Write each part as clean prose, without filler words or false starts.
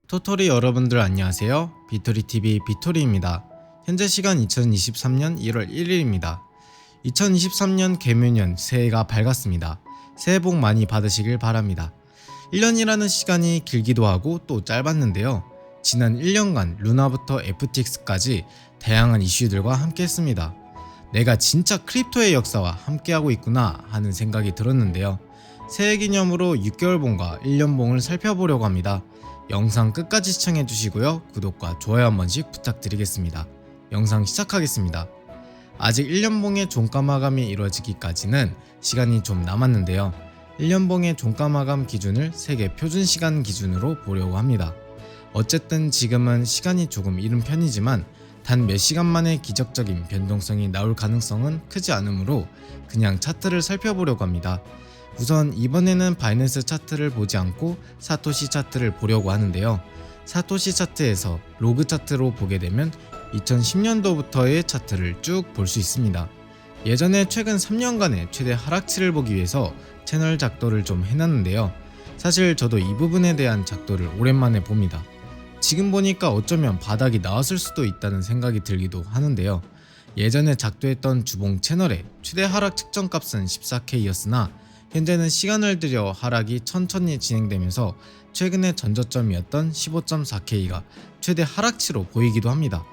토토리 여러분들 안녕하세요. 비토리TV 비토리입니다. 현재 시간 2023년 1월 1일입니다. 2023년 개묘년 새해가 밝았습니다. 새해 복 많이 받으시길 바랍니다. 1년이라는 시간이 길기도 하고 또 짧았는데요. 지난 1년간 루나부터 FTX까지 다양한 이슈들과 함께 했습니다. 내가 진짜 크립토의 역사와 함께하고 있구나 하는 생각이 들었는데요. 새해 기념으로 6개월봉과 1년봉을 살펴보려고 합니다. 영상 끝까지 시청해주시고요. 구독과 좋아요 한 번씩 부탁드리겠습니다. 영상 시작하겠습니다. 아직 1년봉의 종가 마감이 이루어지기까지는 시간이 좀 남았는데요. 1년봉의 종가 마감 기준을 세계 표준 시간 기준으로 보려고 합니다. 어쨌든 지금은 시간이 조금 이른 편이지만 단 몇 시간 만에 기적적인 변동성이 나올 가능성은 크지 않으므로 그냥 차트를 살펴보려고 합니다. 우선 이번에는 바이낸스 차트를 보지 않고 사토시 차트를 보려고 하는데요. 사토시 차트에서 로그 차트로 보게 되면 2010년도부터의 차트를 쭉 볼 수 있습니다. 예전에 최근 3년간의 최대 하락치를 보기 위해서 채널 작도를 좀 해놨는데요. 사실 저도 이 부분에 대한 작도를 오랜만에 봅니다. 지금 보니까 어쩌면 바닥이 나왔을 수도 있다는 생각이 들기도 하는데요. 예전에 작도했던 주봉 채널의 최대 하락 측정값은 14K였으나 현재는 시간을 들여 하락이 천천히 진행되면서 최근의 전저점이었던 15.4K가 최대 하락치로 보이기도 합니다.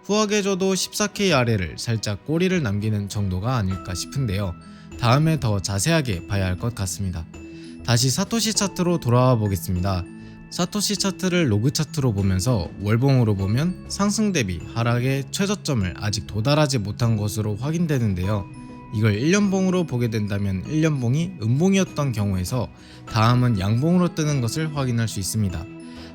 후하게 줘도 14K 아래를 살짝 꼬리를 남기는 정도가 아닐까 싶은데요. 다음에 더 자세하게 봐야 할 것 같습니다. 다시 사토시 차트로 돌아와 보겠습니다. 사토시 차트를 로그 차트로 보면서 월봉으로 보면 상승 대비 하락의 최저점을 아직 도달하지 못한 것으로 확인되는데요. 이걸 1년봉으로 보게 된다면 1년봉이 음봉이었던 경우에서 다음은 양봉으로 뜨는 것을 확인할 수 있습니다.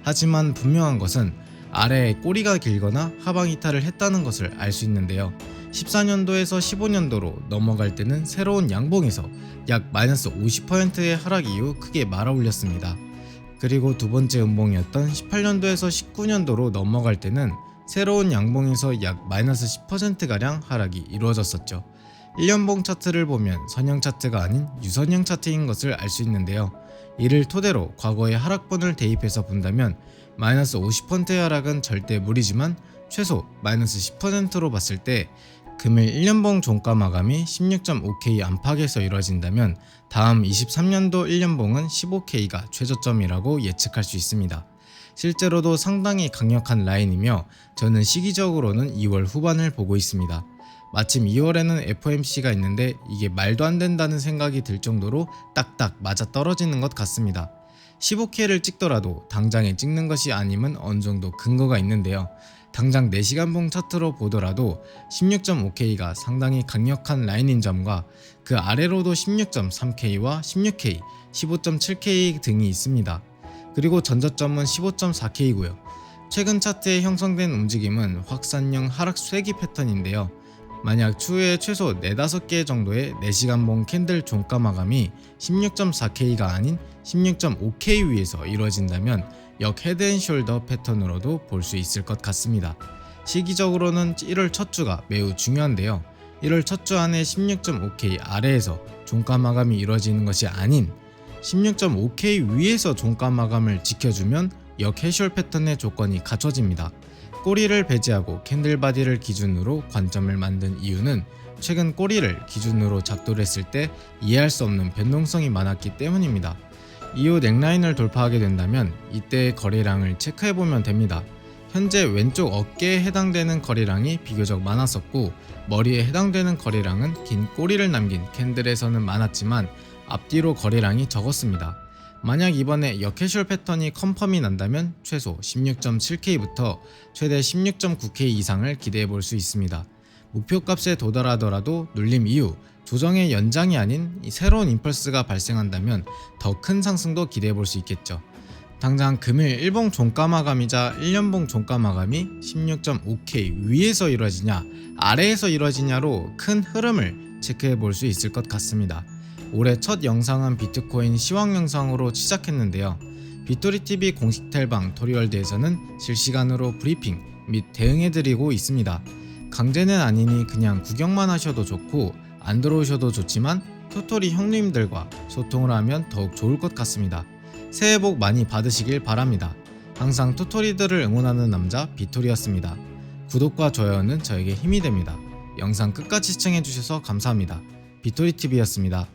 하지만 분명한 것은 아래에 꼬리가 길거나 하방 이탈을 했다는 것을 알 수 있는데요. 14년도에서 15년도로 넘어갈 때는 새로운 양봉에서 약 마이너스 50%의 하락 이후 크게 말아 올렸습니다. 그리고 두 번째 음봉이었던 18년도에서 19년도로 넘어갈 때는 새로운 양봉에서 약 마이너스 10%가량 하락이 이루어졌었죠. 1년봉 차트를 보면 선형 차트가 아닌 유선형 차트인 것을 알 수 있는데요. 이를 토대로 과거의 하락분을 대입해서 본다면 마이너스 50%의 하락은 절대 무리지만 최소 마이너스 10%로 봤을 때 금일 1년봉 종가 마감이 16.5K 안팎에서 이루어진다면 다음 23년도 1년봉은 15K가 최저점이라고 예측할 수 있습니다. 실제로도 상당히 강력한 라인이며 저는 시기적으로는 2월 후반을 보고 있습니다. 마침 2월에는 FOMC가 있는데 이게 말도 안 된다는 생각이 들 정도로 딱딱 맞아 떨어지는 것 같습니다. 15K를 찍더라도 당장에 찍는 것이 아니면 어느 정도 근거가 있는데요. 당장 4시간봉 차트로 보더라도 16.5K가 상당히 강력한 라인인 점과 그 아래로도 16.3K와 16K, 15.7K 등이 있습니다. 그리고 전저점은 15.4K고요. 최근 차트에 형성된 움직임은 확산형 하락 쐐기 패턴인데요. 만약 추후에 최소 4-5개 정도의 4시간봉 캔들 종가 마감이 16.4K가 아닌 16.5K 위에서 이루어진다면 역 헤드앤숄더 패턴으로도 볼 수 있을 것 같습니다. 시기적으로는 1월 첫 주가 매우 중요한데요. 1월 첫 주 안에 16.5K 아래에서 종가 마감이 이루어지는 것이 아닌 16.5K 위에서 종가 마감을 지켜주면 역 해숄 패턴의 조건이 갖춰집니다. 꼬리를 배제하고 캔들 바디를 기준으로 관점을 만든 이유는 최근 꼬리를 기준으로 작도를 했을 때 이해할 수 없는 변동성이 많았기 때문입니다. 이후 넥라인을 돌파하게 된다면 이때의 거래량을 체크해보면 됩니다. 현재 왼쪽 어깨에 해당되는 거래량이 비교적 많았었고 머리에 해당되는 거래량은 긴 꼬리를 남긴 캔들에서는 많았지만 앞뒤로 거래량이 적었습니다. 만약 이번에 역해숄 패턴이 컨펌이 난다면 최소 16.7K부터 최대 16.9K 이상을 기대해 볼 수 있습니다. 목표값에 도달하더라도 눌림 이후 조정의 연장이 아닌 새로운 임펄스가 발생한다면 더 큰 상승도 기대해 볼 수 있겠죠. 당장 금일 일봉 종가 마감이자 1년봉 종가 마감이 16.5K 위에서 이루어지냐 아래에서 이루어지냐로 큰 흐름을 체크해 볼 수 있을 것 같습니다. 올해 첫 영상은 비트코인 시황 영상으로 시작했는데요. 비토리TV 공식 텔방 토리월드에서는 실시간으로 브리핑 및 대응해드리고 있습니다. 강제는 아니니 그냥 구경만 하셔도 좋고 안 들어오셔도 좋지만 토토리 형님들과 소통을 하면 더욱 좋을 것 같습니다. 새해 복 많이 받으시길 바랍니다. 항상 토토리들을 응원하는 남자 비토리였습니다. 구독과 좋아요는 저에게 힘이 됩니다. 영상 끝까지 시청해주셔서 감사합니다. 비토리TV였습니다.